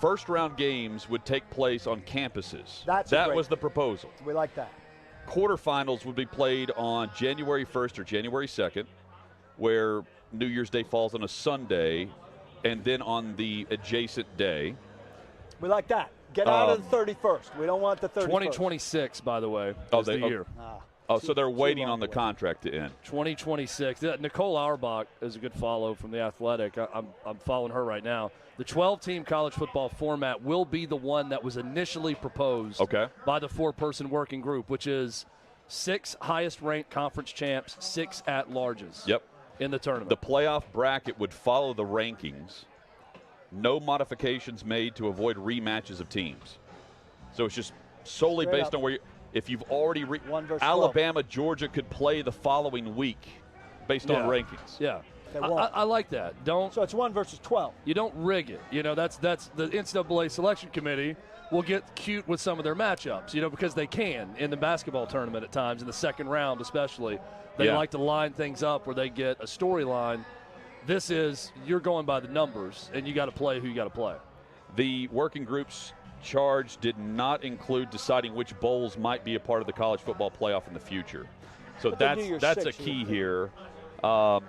first-round games would take place on campuses. That was the proposal. We like that. Quarterfinals would be played on January 1st or January 2nd, where New Year's Day falls on a Sunday, and then on the adjacent day. We like that. Get out of the 31st. We don't want the 31st. 2026, by the way, is the year. So they're waiting on the contract to end. 2026. Nicole Auerbach is a good follow from The Athletic. I'm following her right now. The 12-team college football format will be the one that was initially proposed by the 4-person working group, which is 6 highest-ranked conference champs, 6 at-larges in the tournament. The playoff bracket would follow the rankings. No modifications made to avoid rematches of teams. So it's just solely based on where if you've already Alabama, Georgia could play the following week based on rankings. Yeah. I like that. So it's 1 versus 12. You don't rig it. That's the NCAA selection committee will get cute with some of their matchups, because they can in the basketball tournament at times, in the second round especially. They like to line things up where they get a storyline. This is, you're going by the numbers, and you got to play who you got to play. The working group's charge did not include deciding which bowls might be a part of the college football playoff in the future. So that's a key here. I'm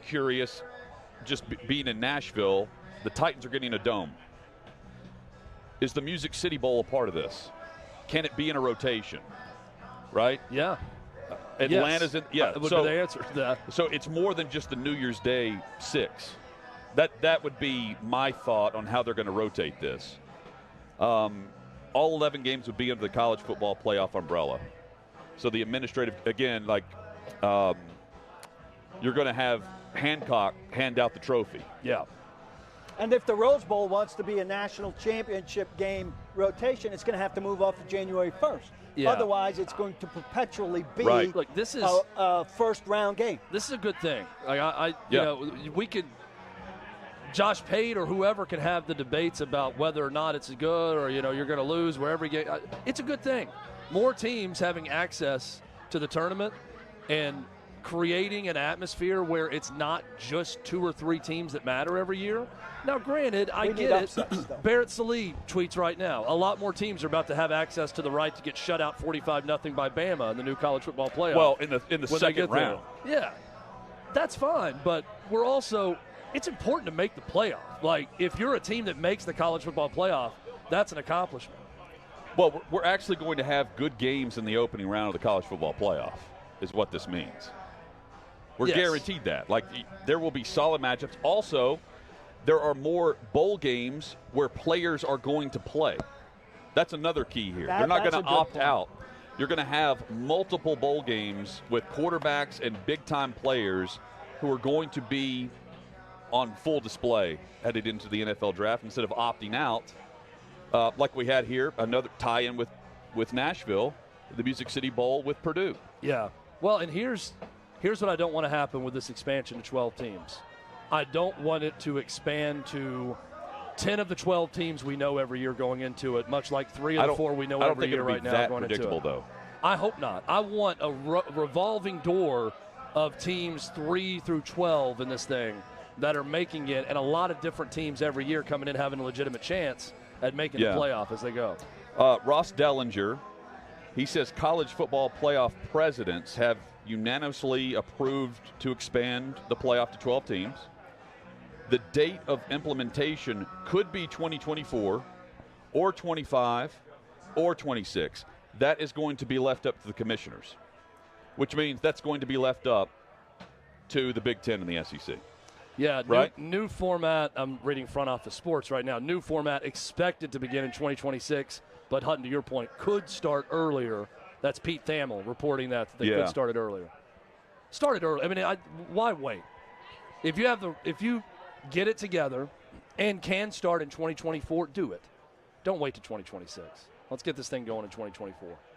curious, just being in Nashville, the Titans are getting a dome. Is the Music City Bowl a part of this? Can it be in a rotation? Right? Yeah. Atlanta's in. Yeah. Would be the answer to that. So it's more than just the New Year's Day 6. That would be my thought on how they're going to rotate this. All 11 games would be under the college football playoff umbrella. So the administrative, again, you're going to have Hancock hand out the trophy. Yeah. And if the Rose Bowl wants to be a national championship game rotation, it's going to have to move off to January 1st. Yeah. Otherwise, it's going to perpetually be Look, this is a first-round game. This is a good thing. We could – Josh Pate or whoever can have the debates about whether or not it's good or, you're going to lose wherever you get. It's a good thing. More teams having access to the tournament and creating an atmosphere where it's not just 2 or 3 teams that matter every year. Now, granted, I get it. Barrett Sallee tweets right now, a lot more teams are about to have access to the right to get shut out 45-0 by Bama in the new college football playoff. Well, in the second round. Yeah, that's fine, but we're also – it's important to make the playoff. If you're a team that makes the college football playoff, that's an accomplishment. Well, we're actually going to have good games in the opening round of the college football playoff is what this means. We're guaranteed that. There will be solid matchups. Also, there are more bowl games where players are going to play. That's another key here. They're not going to opt out. You're going to have multiple bowl games with quarterbacks and big-time players who are going to be on full display headed into the NFL draft instead of opting out like we had here, another tie-in with Nashville, the Music City Bowl with Purdue. Yeah. Well, and here's what I don't want to happen with this expansion to 12 teams. I don't want it to expand to 10 of the 12 teams we know every year going into it, much like 3 of the 4 we know every year right now going into it. Though. I hope not. I want a revolving door of teams 3 through 12 in this thing that are making it, and a lot of different teams every year coming in having a legitimate chance at making the playoff as they go. Ross Dellinger, he says college football playoff presidents have unanimously approved to expand the playoff to 12 teams. The date of implementation could be 2024 or 25 or 26. That is going to be left up to the commissioners, which means that's going to be left up to the Big Ten and the SEC. Yeah, right? New format. I'm reading Front Office Sports right now. New format expected to begin in 2026, but Hutton, to your point, could start earlier. That's Pete Thamel reporting that they could start it earlier. Started early. I mean, why wait? If you get it together and can start in 2024, do it. Don't wait to 2026. Let's get this thing going in 2024.